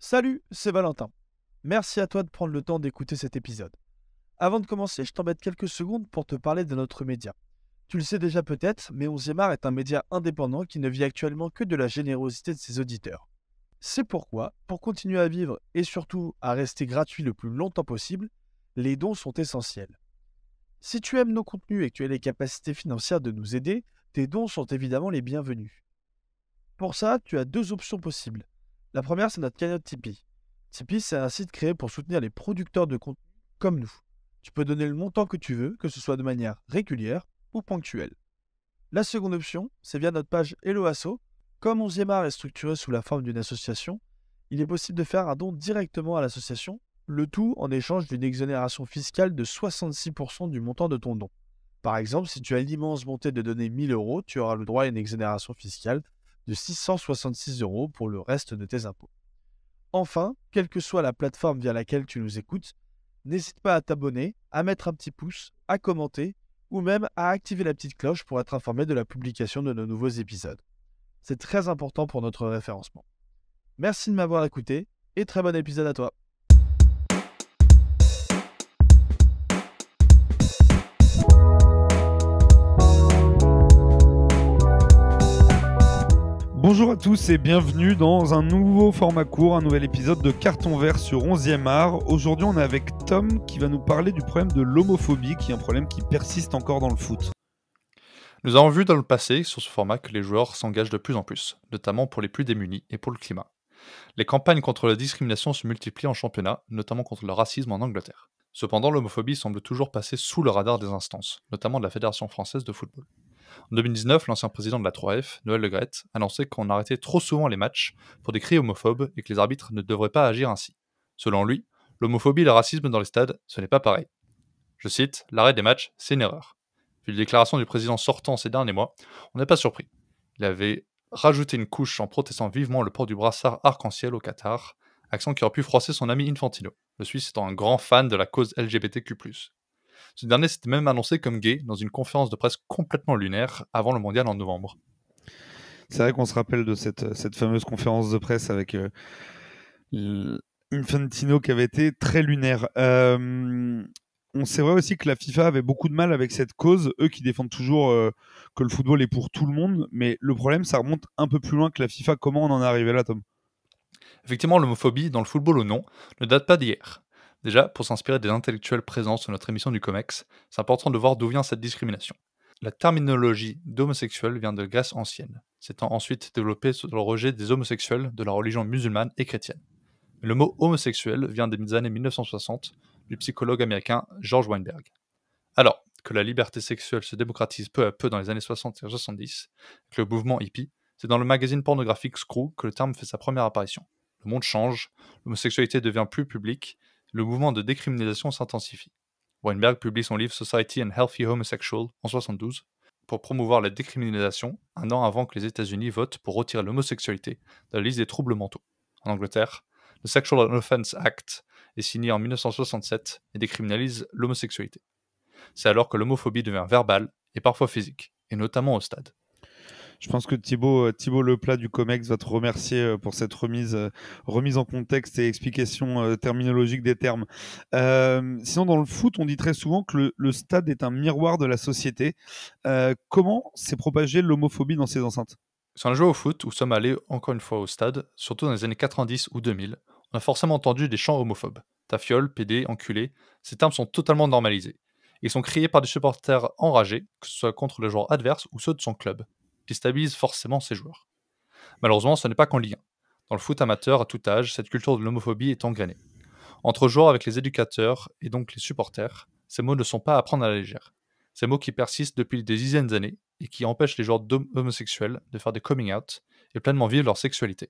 Salut, c'est Valentin. Merci à toi de prendre le temps d'écouter cet épisode. Avant de commencer, je t'embête quelques secondes pour te parler de notre média. Tu le sais déjà peut-être, mais 11e art est un média indépendant qui ne vit actuellement que de la générosité de ses auditeurs. C'est pourquoi, pour continuer à vivre et surtout à rester gratuit le plus longtemps possible, les dons sont essentiels. Si tu aimes nos contenus et que tu as les capacités financières de nous aider, tes dons sont évidemment les bienvenus. Pour ça, tu as deux options possibles. La première, c'est notre cagnotte Tipeee. Tipeee, c'est un site créé pour soutenir les producteurs de contenu comme nous. Tu peux donner le montant que tu veux, que ce soit de manière régulière ou ponctuelle. La seconde option, c'est via notre page Hello Asso. Comme 11e art est structuré sous la forme d'une association, il est possible de faire un don directement à l'association, le tout en échange d'une exonération fiscale de 66% du montant de ton don. Par exemple, si tu as l'immense bonté de donner 1000 euros, tu auras le droit à une exonération fiscale de 666 euros pour le reste de tes impôts. Enfin, quelle que soit la plateforme via laquelle tu nous écoutes, n'hésite pas à t'abonner, à mettre un petit pouce, à commenter ou même à activer la petite cloche pour être informé de la publication de nos nouveaux épisodes. C'est très important pour notre référencement. Merci de m'avoir écouté et très bon épisode à toi. Bonjour à tous et bienvenue dans un nouveau format court, un nouvel épisode de Carton Vert sur 11e art. Aujourd'hui on est avec Tom qui va nous parler du problème de l'homophobie, qui est un problème qui persiste encore dans le foot. Nous avons vu dans le passé sur ce format que les joueurs s'engagent de plus en plus, notamment pour les plus démunis et pour le climat. Les campagnes contre la discrimination se multiplient en championnat, notamment contre le racisme en Angleterre. Cependant, l'homophobie semble toujours passer sous le radar des instances, notamment de la Fédération française de football. En 2019, l'ancien président de la 3F, Noël Le Graët, annonçait qu'on arrêtait trop souvent les matchs pour des cris homophobes et que les arbitres ne devraient pas agir ainsi. Selon lui, l'homophobie et le racisme dans les stades, ce n'est pas pareil. Je cite, l'arrêt des matchs, c'est une erreur. Vu les déclarations du président sortant ces derniers mois, on n'est pas surpris. Il avait rajouté une couche en protestant vivement le port du brassard arc-en-ciel au Qatar, accent qui aurait pu froisser son ami Infantino, le Suisse étant un grand fan de la cause LGBTQ+. Ce dernier s'était même annoncé comme gay dans une conférence de presse complètement lunaire avant le mondial en novembre. C'est vrai qu'on se rappelle de cette fameuse conférence de presse avec Infantino qui avait été très lunaire. On sait vrai aussi que la FIFA avait beaucoup de mal avec cette cause, eux qui défendent toujours que le football est pour tout le monde, mais le problème ça remonte un peu plus loin que la FIFA. Comment on en est arrivé là, Tom ? Effectivement, l'homophobie, dans le football ou non, ne date pas d'hier. Déjà, pour s'inspirer des intellectuels présents sur notre émission du COMEX, c'est important de voir d'où vient cette discrimination. La terminologie d'homosexuel vient de Grèce ancienne, s'étant ensuite développée sur le rejet des homosexuels de la religion musulmane et chrétienne. Mais le mot homosexuel vient des années 1960 du psychologue américain George Weinberg. Alors que la liberté sexuelle se démocratise peu à peu dans les années 60 et 70, avec le mouvement hippie, c'est dans le magazine pornographique Screw que le terme fait sa première apparition. Le monde change, l'homosexualité devient plus publique, le mouvement de décriminalisation s'intensifie. Weinberg publie son livre Society and Healthy Homosexual en 1972 pour promouvoir la décriminalisation un an avant que les États-Unis votent pour retirer l'homosexualité de la liste des troubles mentaux. En Angleterre, le Sexual Offence Act est signé en 1967 et décriminalise l'homosexualité. C'est alors que l'homophobie devient verbale et parfois physique, et notamment au stade. Je pense que Thibaut Leplat du COMEX va te remercier pour cette remise en contexte et explication terminologique des termes. Sinon, dans le foot, on dit très souvent que le stade est un miroir de la société. Comment s'est propagée l'homophobie dans ces enceintes ? Si on a joué au foot ou sommes allés encore une fois au stade, surtout dans les années 90 ou 2000, on a forcément entendu des chants homophobes. Tafiole, pédé, enculé, ces termes sont totalement normalisés. Ils sont criés par des supporters enragés, que ce soit contre les joueurs adverses ou ceux de son club, qui stabilisent forcément ses joueurs. Malheureusement, ce n'est pas qu'en Ligue 1. Dans le foot amateur, à tout âge, cette culture de l'homophobie est engrainée. Entre joueurs avec les éducateurs et donc les supporters, ces mots ne sont pas à prendre à la légère. Ces mots qui persistent depuis des dizaines d'années et qui empêchent les joueurs homosexuels de faire des coming out et pleinement vivre leur sexualité.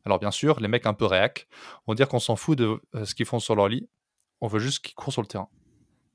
Alors bien sûr, les mecs un peu réac vont dire qu'on s'en fout de ce qu'ils font sur leur lit, on veut juste qu'ils courent sur le terrain.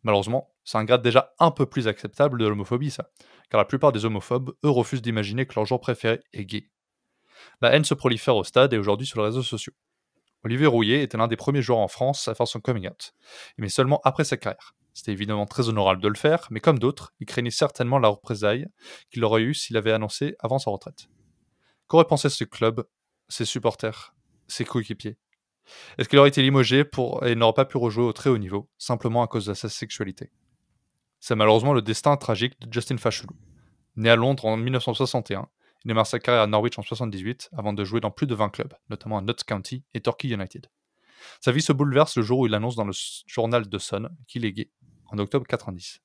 Malheureusement, c'est un grade déjà un peu plus acceptable de l'homophobie ça, car la plupart des homophobes, eux, refusent d'imaginer que leur joueur préféré est gay. La haine se prolifère au stade et aujourd'hui sur les réseaux sociaux. Olivier Rouillet était l'un des premiers joueurs en France à faire son coming out, mais seulement après sa carrière. C'était évidemment très honorable de le faire, mais comme d'autres, il craignait certainement la représaille qu'il aurait eue s'il avait annoncé avant sa retraite. Qu'auraient pensé ce club, ses supporters, ses coéquipiers ? Est-ce qu'il aurait été limogé et n'aurait pas pu rejouer au très haut niveau, simplement à cause de sa sexualité? C'est malheureusement le destin tragique de Justin Fashanu. Né à Londres en 1961, il démarre sa carrière à Norwich en 1978 avant de jouer dans plus de 20 clubs, notamment à Notts County et Torquay United. Sa vie se bouleverse le jour où il annonce dans le journal The Sun qu'il est gay, en octobre 1990.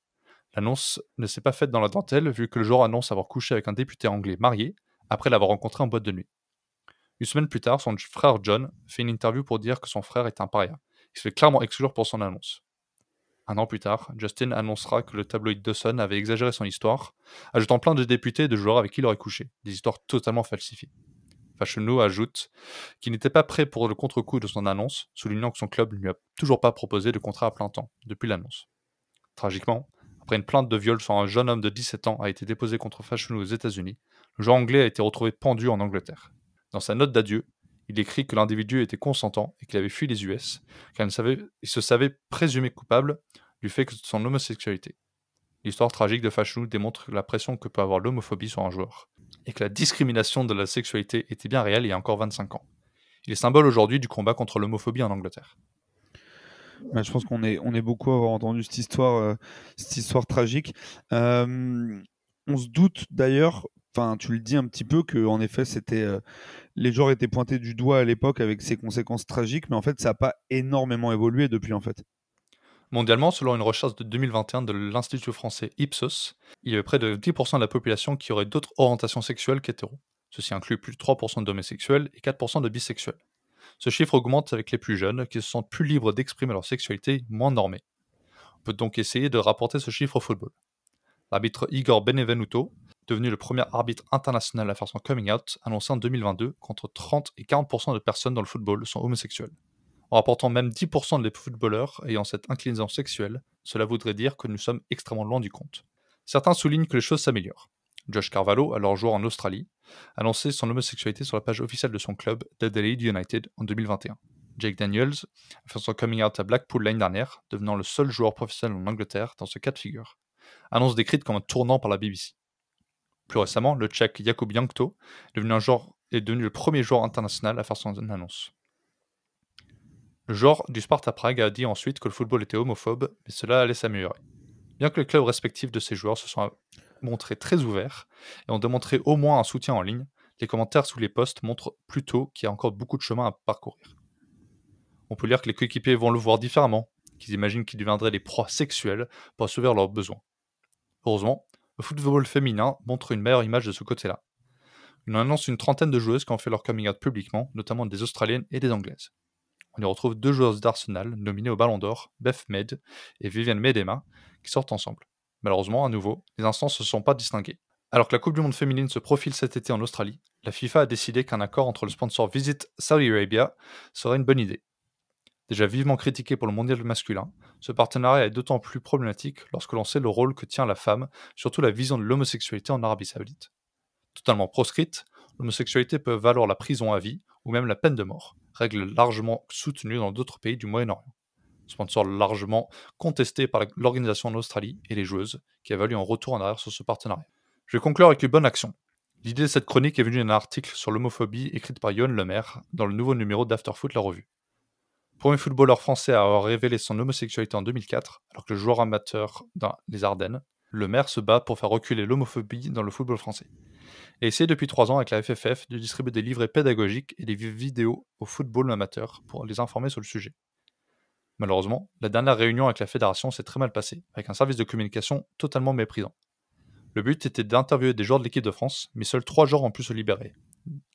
L'annonce ne s'est pas faite dans la dentelle vu que le joueur annonce avoir couché avec un député anglais marié après l'avoir rencontré en boîte de nuit. Une semaine plus tard, son frère John fait une interview pour dire que son frère est un paria. Il se fait clairement exclure pour son annonce. Un an plus tard, Justin annoncera que le tabloïd The Sun avait exagéré son histoire, ajoutant plein de députés et de joueurs avec qui il aurait couché, des histoires totalement falsifiées. Fashanu ajoute qu'il n'était pas prêt pour le contre-coup de son annonce, soulignant que son club ne lui a toujours pas proposé de contrat à plein temps depuis l'annonce. Tragiquement, après une plainte de viol sur un jeune homme de 17 ans a été déposée contre Fashanu aux États-Unis, le joueur anglais a été retrouvé pendu en Angleterre. Dans sa note d'adieu, il écrit que l'individu était consentant et qu'il avait fui les US, car il se savait présumé coupable du fait de son homosexualité. L'histoire tragique de Fashanu démontre la pression que peut avoir l'homophobie sur un joueur, et que la discrimination de la sexualité était bien réelle il y a encore 25 ans. Il est symbole aujourd'hui du combat contre l'homophobie en Angleterre. Je pense on est beaucoup à avoir entendu cette histoire tragique. On se doute d'ailleurs, enfin tu le dis un petit peu, que en effet les joueurs étaient pointés du doigt à l'époque avec ses conséquences tragiques, mais en fait ça n'a pas énormément évolué depuis en fait. Mondialement, selon une recherche de 2021 de l'Institut français Ipsos, il y avait près de 10% de la population qui aurait d'autres orientations sexuelles qu'hétéros. Ceci inclut plus de 3% d'homosexuels et 4% de bisexuels. Ce chiffre augmente avec les plus jeunes, qui se sentent plus libres d'exprimer leur sexualité moins normée. On peut donc essayer de rapporter ce chiffre au football. L'arbitre Igor Benevenuto, devenu le premier arbitre international à faire son coming out, annoncé en 2022 qu'entre 30 et 40% de personnes dans le football sont homosexuelles. En rapportant même 10% des footballeurs ayant cette inclinaison sexuelle, cela voudrait dire que nous sommes extrêmement loin du compte. Certains soulignent que les choses s'améliorent. Josh Carvalho, alors joueur en Australie, a annoncé son homosexualité sur la page officielle de son club, Adelaide United, en 2021. Jake Daniels a fait son coming out à Blackpool l'année dernière, devenant le seul joueur professionnel en Angleterre dans ce cas de figure. Annonce décrite comme un tournant par la BBC. Plus récemment, le Tchèque Jakub Jankto est devenu le premier joueur international à faire son annonce. Le joueur du Sparta Prague a dit ensuite que le football était homophobe, mais cela allait s'améliorer. Bien que les clubs respectifs de ces joueurs se soient montrés très ouverts et ont démontré au moins un soutien en ligne, les commentaires sous les posts montrent plutôt qu'il y a encore beaucoup de chemin à parcourir. On peut lire que les coéquipiers vont le voir différemment, qu'ils imaginent qu'ils deviendraient des proies sexuelles pour assouvir leurs besoins. Heureusement, le football féminin montre une meilleure image de ce côté-là. On annonce une trentaine de joueuses qui ont fait leur coming out publiquement, notamment des Australiennes et des Anglaises. On y retrouve deux joueuses d'Arsenal nominées au Ballon d'Or, Beth Mead et Viviane Miedema, qui sortent ensemble. Malheureusement, à nouveau, les instances ne se sont pas distinguées. Alors que la Coupe du Monde féminine se profile cet été en Australie, la FIFA a décidé qu'un accord entre le sponsor Visit Saudi Arabia serait une bonne idée. Déjà vivement critiqué pour le mondial masculin, ce partenariat est d'autant plus problématique lorsque l'on sait le rôle que tient la femme, surtout la vision de l'homosexualité en Arabie Saoudite. Totalement proscrite, l'homosexualité peut valoir la prison à vie ou même la peine de mort, règle largement soutenue dans d'autres pays du Moyen-Orient. Sponsor largement contesté par l'organisation en Australie et les joueuses, qui a valu un retour en arrière sur ce partenariat. Je vais conclure avec une bonne action. L'idée de cette chronique est venue d'un article sur l'homophobie écrite par Yoann Lemaire dans le nouveau numéro d'Afterfoot La Revue. Premier footballeur français à avoir révélé son homosexualité en 2004, alors que le joueur amateur dans les Ardennes, Lemaire se bat pour faire reculer l'homophobie dans le football français. Et essaie depuis 3 ans avec la FFF de distribuer des livrets pédagogiques et des vidéos au football amateur pour les informer sur le sujet. Malheureusement, la dernière réunion avec la fédération s'est très mal passée, avec un service de communication totalement méprisant. Le but était d'interviewer des joueurs de l'équipe de France, mais seuls 3 joueurs ont pu se libérer.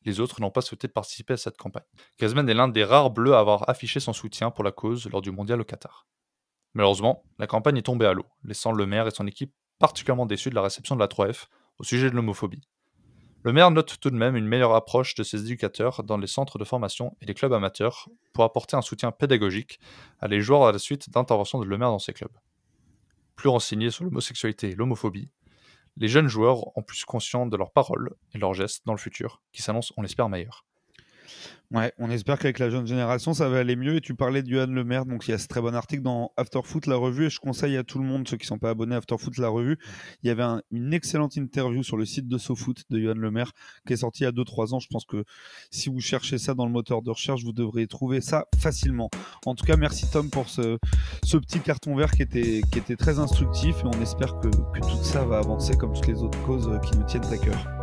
Les autres n'ont pas souhaité participer à cette campagne. Griezmann est l'un des rares bleus à avoir affiché son soutien pour la cause lors du mondial au Qatar. Malheureusement, la campagne est tombée à l'eau, laissant Lemaire et son équipe particulièrement déçus de la réception de la 3F au sujet de l'homophobie. Lemaire note tout de même une meilleure approche de ses éducateurs dans les centres de formation et les clubs amateurs pour apporter un soutien pédagogique à les joueurs à la suite d'interventions de Lemaire dans ces clubs. Plus renseignés sur l'homosexualité et l'homophobie, les jeunes joueurs ont plus conscience de leurs paroles et leurs gestes dans le futur, qui s'annonce, on l'espère, meilleur. Ouais, on espère qu'avec la jeune génération, ça va aller mieux. Et tu parlais de Johan Lemaire, donc il y a ce très bon article dans Afterfoot, la revue, et je conseille à tout le monde, ceux qui ne sont pas abonnés à Afterfoot, la revue. Il y avait une excellente interview sur le site de SoFoot de Johan Lemaire, qui est sorti il y a 2-3 ans. Je pense que si vous cherchez ça dans le moteur de recherche, vous devriez trouver ça facilement. En tout cas, merci Tom pour ce petit carton vert qui était très instructif, et on espère que tout ça va avancer comme toutes les autres causes qui nous tiennent à cœur.